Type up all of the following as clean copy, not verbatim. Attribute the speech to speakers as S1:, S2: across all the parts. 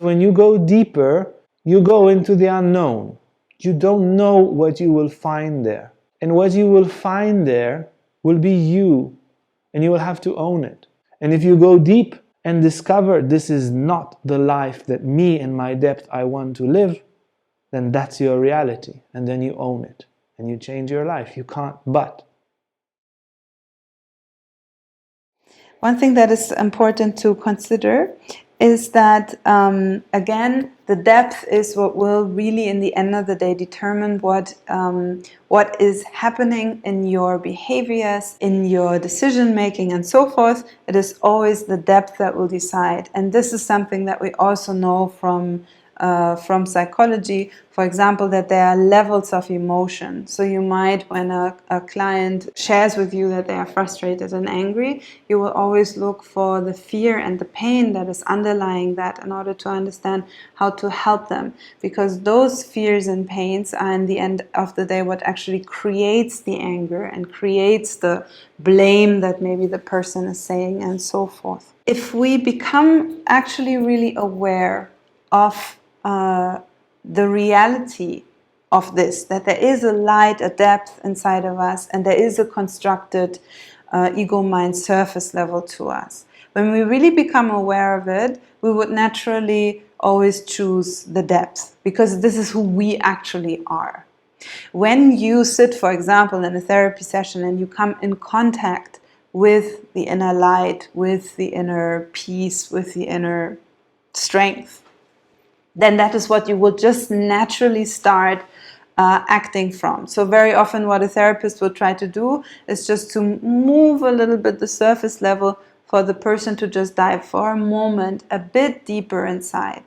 S1: When you go deeper, you go into the unknown. You don't know what you will find there. And what you will find there will be you, and you will have to own it. And if you go deep and discover this is not the life that me and my depth I want to live, then that's your reality. And then you own it. And you change your life. You can't but.
S2: One thing that is important to consider is that, again, the depth is what will really, in the end of the day, determine what is happening in your behaviors, in your decision-making, and so forth. It is always the depth that will decide. And this is something that we also know from psychology, for example, that there are levels of emotion. So you might, when a client shares with you that they are frustrated and angry, you will always look for the fear and the pain that is underlying that in order to understand how to help them. Because those fears and pains are, in the end of the day, what actually creates the anger and creates the blame that maybe the person is saying, and so forth. If we become actually really aware of the reality of this, that there is a light, a depth inside of us, and there is a constructed ego-mind surface level to us. When we really become aware of it, we would naturally always choose the depth, because this is who we actually are. When you sit, for example, in a therapy session and you come in contact with the inner light, with the inner peace, with the inner strength, then that is what you will just naturally start acting from. So very often what a therapist will try to do is just to move a little bit the surface level for the person to just dive for a moment a bit deeper inside.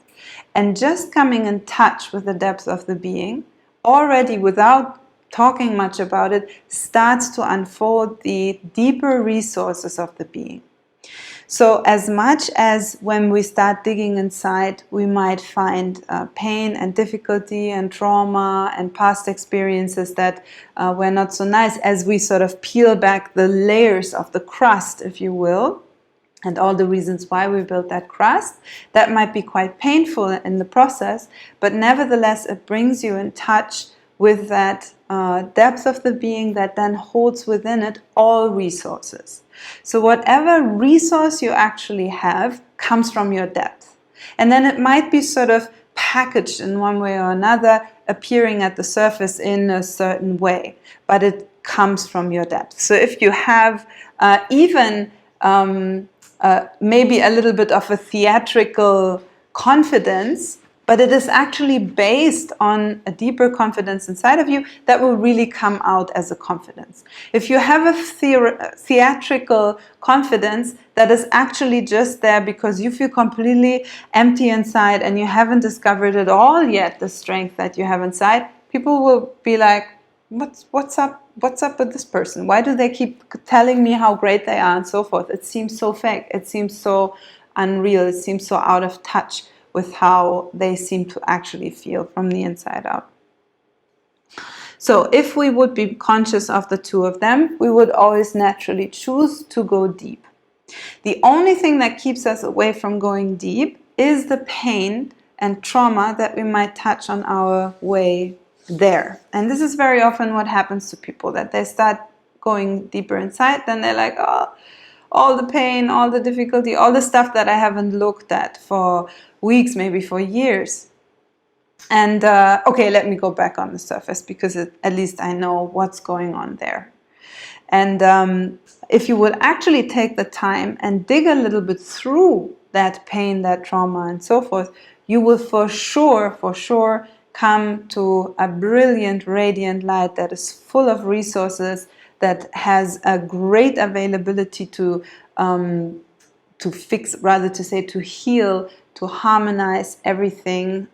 S2: And just coming in touch with the depth of the being, already without talking much about it, starts to unfold the deeper resources of the being. So as much as when we start digging inside, we might find pain and difficulty and trauma and past experiences that were not so nice, as we sort of peel back the layers of the crust, if you will, and all the reasons why we built that crust, that might be quite painful in the process, but nevertheless it brings you in touch with that depth of the being that then holds within it all resources. So whatever resource you actually have comes from your depth. And then it might be sort of packaged in one way or another, appearing at the surface in a certain way, but it comes from your depth. So if you have even maybe a little bit of a theatrical confidence, but it is actually based on a deeper confidence inside of you, that will really come out as a confidence. If you have a theatrical confidence that is actually just there because you feel completely empty inside and you haven't discovered at all yet the strength that you have inside, people will be like, what's up with this person? Why do they keep telling me how great they are and so forth? It seems so fake. It seems so unreal. It seems so out of touch with how they seem to actually feel from the inside out. So if we would be conscious of the two of them, we would always naturally choose to go deep. The only thing that keeps us away from going deep is the pain and trauma that we might touch on our way there. And this is very often what happens to people, that they start going deeper inside, then they're like, oh, all the pain, all the difficulty, all the stuff that I haven't looked at for weeks, maybe for years. And okay, let me go back on the surface, because at least I know what's going on there. And if you would actually take the time and dig a little bit through that pain, that trauma, and so forth, you will for sure come to a brilliant, radiant light that is full of resources, that has a great availability to fix, rather to say to heal, to harmonize everything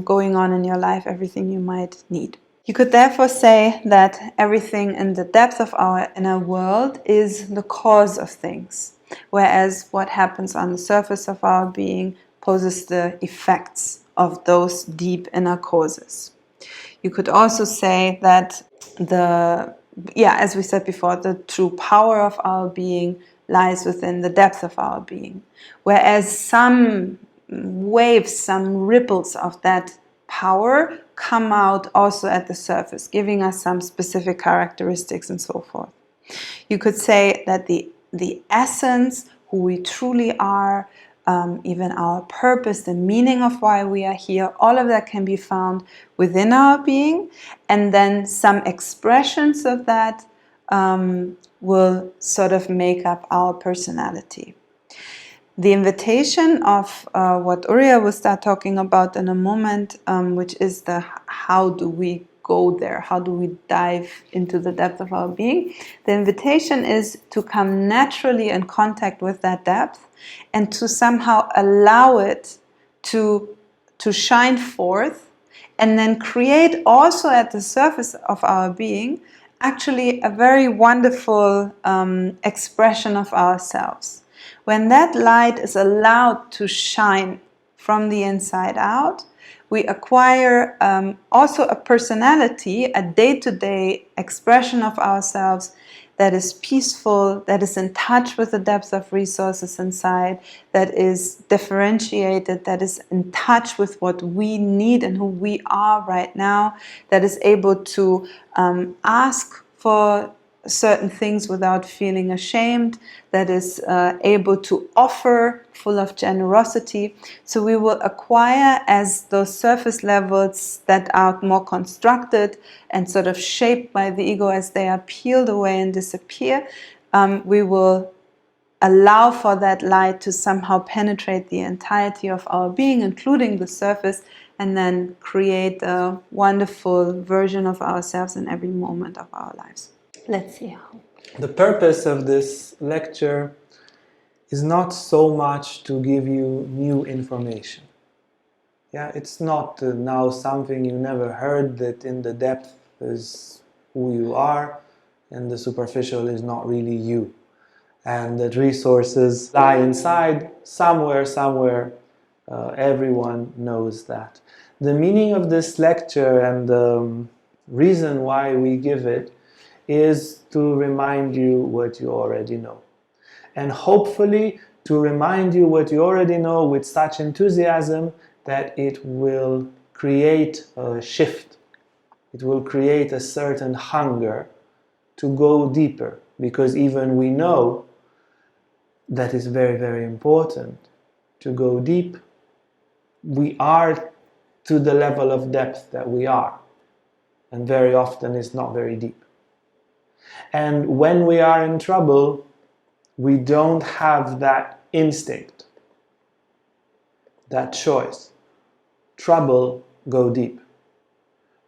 S2: going on in your life, everything you might need. You could therefore say that everything in the depth of our inner world is the cause of things, whereas what happens on the surface of our being poses the effects of those deep inner causes. You could also say that as we said before, the true power of our being lies within the depth of our being. Whereas some waves, some ripples of that power come out also at the surface, giving us some specific characteristics and so forth. You could say that the essence, who we truly are, even our purpose, the meaning of why we are here, all of that can be found within our being, and then some expressions of that will sort of make up our personality. The invitation of what Uriah will start talking about in a moment, which is the how do we go there, how do we dive into the depth of our being. The invitation is to come naturally in contact with that depth and to somehow allow it to shine forth, and then create also at the surface of our being actually a very wonderful expression of ourselves. When that light is allowed to shine from the inside out, we acquire also a personality, a day-to-day expression of ourselves that is peaceful, that is in touch with the depth of resources inside, that is differentiated, that is in touch with what we need and who we are right now, that is able to ask for certain things without feeling ashamed, that is able to offer full of generosity. So we will acquire, as those surface levels that are more constructed and sort of shaped by the ego, as they are peeled away and disappear, we will allow for that light to somehow penetrate the entirety of our being, including the surface, and then create a wonderful version of ourselves in every moment of our lives. Let's see how.
S1: The purpose of this lecture is not so much to give you new information. Yeah, it's not now something you never heard, that in the depth is who you are and the superficial is not really you. And that resources lie inside, somewhere, everyone knows that. The meaning of this lecture and the reason why we give it is to remind you what you already know. And hopefully to remind you what you already know with such enthusiasm that it will create a shift. It will create a certain hunger to go deeper, because even we know that is very, very important to go deep. We are to the level of depth that we are, and very often it's not very deep. And when we are in trouble, we don't have that instinct, that choice. Trouble, go deep.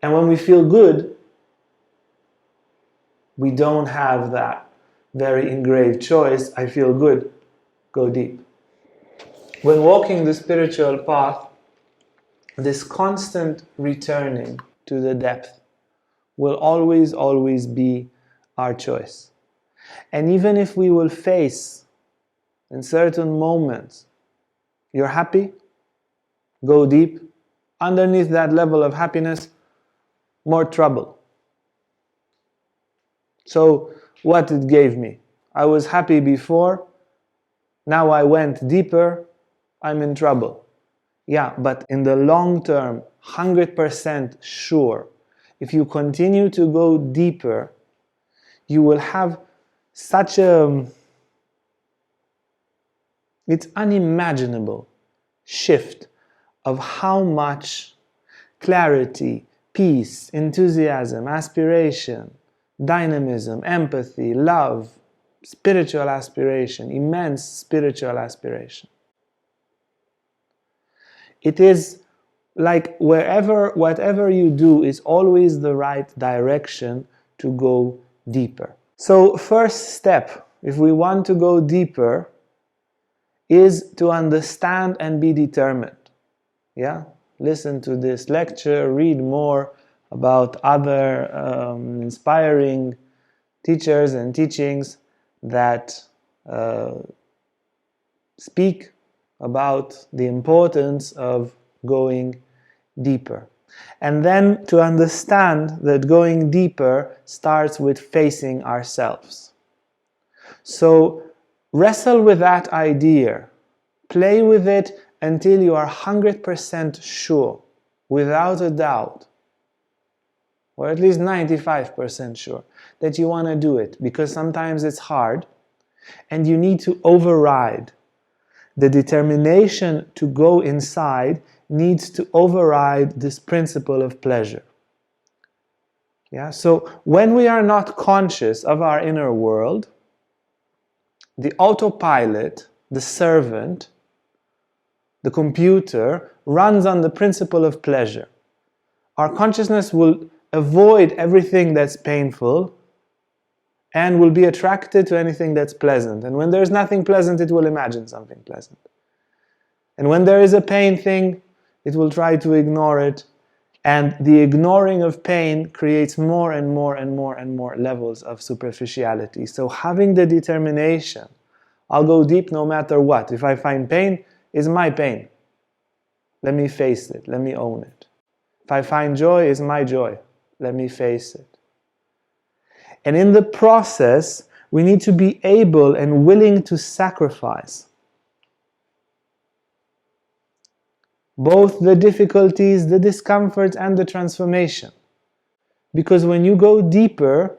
S1: And when we feel good, we don't have that very engraved choice. I feel good, go deep. When walking the spiritual path, this constant returning to the depth will always be our choice. And even if we will face in certain moments, you're happy, go deep. Underneath that level of happiness, more trouble. So what it gave me? I was happy before, now I went deeper, I'm in trouble. Yeah, but in the long term, 100% sure, if you continue to go deeper, you will have such a, it's unimaginable shift of how much clarity, peace, enthusiasm, aspiration, dynamism, empathy, love, spiritual aspiration, immense spiritual aspiration. It is like whatever you do is always the right direction to go deeper. So first step, if we want to go deeper, is to understand and be determined. Yeah? Listen to this lecture, read more about other inspiring teachers and teachings that speak about the importance of going deeper. And then to understand that going deeper starts with facing ourselves. So wrestle with that idea, play with it until you are 100% sure, without a doubt, or at least 95% sure, that you want to do it, because sometimes it's hard, and you need to override. The determination to go inside needs to override this principle of pleasure. Yeah? So when we are not conscious of our inner world, the autopilot, the servant, the computer, runs on the principle of pleasure. Our consciousness will avoid everything that's painful and will be attracted to anything that's pleasant. And when there's nothing pleasant, it will imagine something pleasant. And when there is a pain thing, it will try to ignore it. And the ignoring of pain creates more and more and more and more levels of superficiality. So having the determination, I'll go deep no matter what. If I find pain, it's my pain. Let me face it. Let me own it. If I find joy, it's my joy. Let me face it. And in the process, we need to be able and willing to sacrifice both the difficulties, the discomfort, and the transformation. Because when you go deeper,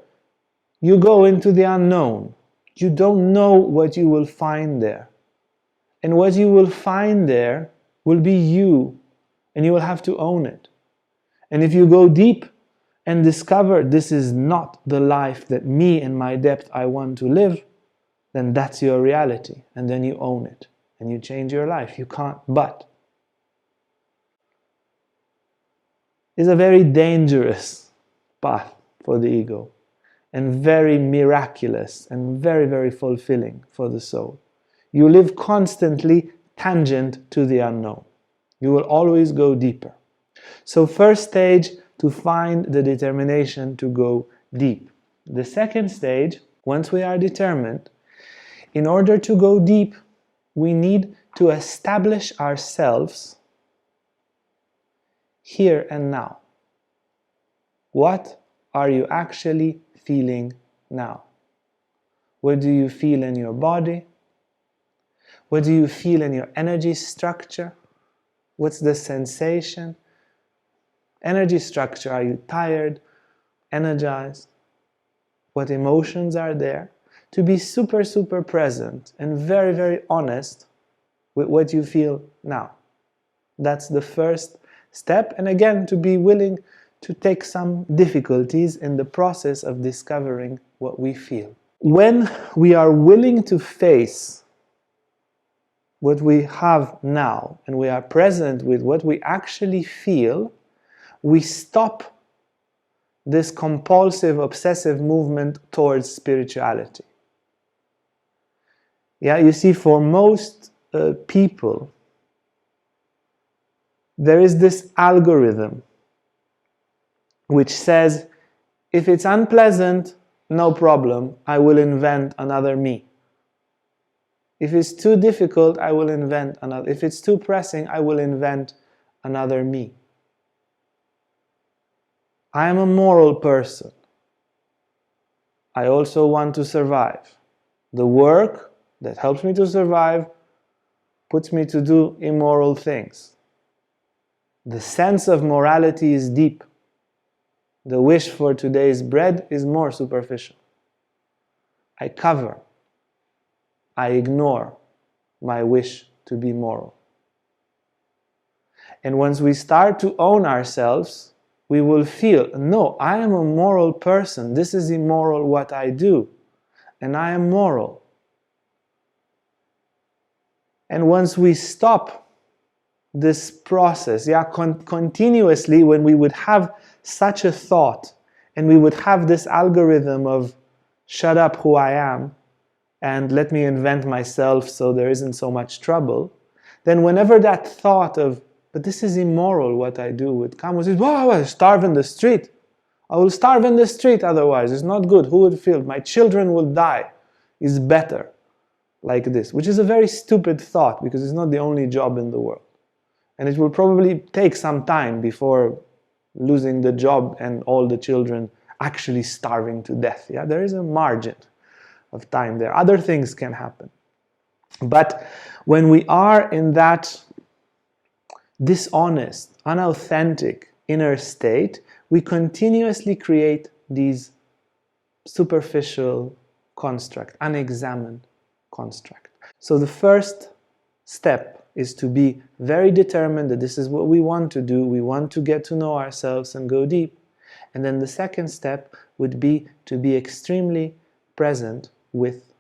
S1: you go into the unknown. You don't know what you will find there. And what you will find there will be you, and you will have to own it. And if you go deep and discover this is not the life that me and my depth I want to live, then that's your reality, and then you own it, and you change your life. You can't but. It's a very dangerous path for the ego, and very miraculous and very, very fulfilling for the soul. You live constantly tangent to the unknown. You will always go deeper. So first stage, to find the determination to go deep. The second stage, once we are determined, in order to go deep, we need to establish ourselves here and now. What are you actually feeling now? What do you feel in your body? What do you feel in your energy structure? What's the sensation? Energy structure, are you tired, energized? What emotions are there? To be super, super present and very, very honest with what you feel now. That's the first step. And again, to be willing to take some difficulties in the process of discovering what we feel. When we are willing to face what we have now and we are present with what we actually feel, we stop this compulsive, obsessive movement towards spirituality. Yeah, you see, for most people, there is this algorithm which says, if it's unpleasant, no problem, I will invent another me. If it's too difficult, I will invent another. If it's too pressing, I will invent another me. I am a moral person. I also want to survive. The work that helps me to survive puts me to do immoral things. The sense of morality is deep. The wish for today's bread is more superficial. I cover. I ignore my wish to be moral. And once we start to own ourselves, we will feel, no, I am a moral person. This is immoral what I do. And I am moral. And once we stop this process, continuously, when we would have such a thought and we would have this algorithm of shut up who I am and let me invent myself so there isn't so much trouble, then whenever that thought of, but this is immoral what I do, would come, would say, oh, I will starve in the street. I will starve in the street otherwise. It's not good. Who would feel? My children will die. It's better like this, which is a very stupid thought because it's not the only job in the world. And it will probably take some time before losing the job and all the children actually starving to death. Yeah, there is a margin of time there. Other things can happen. But when we are in that dishonest, unauthentic inner state, we continuously create these superficial construct, unexamined construct. So the first step is to be very determined that this is what we want to do. We want to get to know ourselves and go deep. And then the second step would be to be extremely present with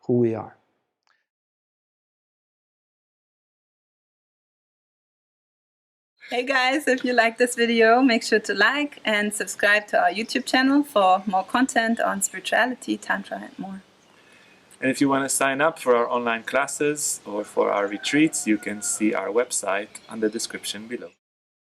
S1: who we are.
S2: Hey guys, if you like this video, make sure to like and subscribe to our YouTube channel for more content on spirituality, Tantra and more.
S3: And if you want to sign up for our online classes or for our retreats, you can see our website on the description below.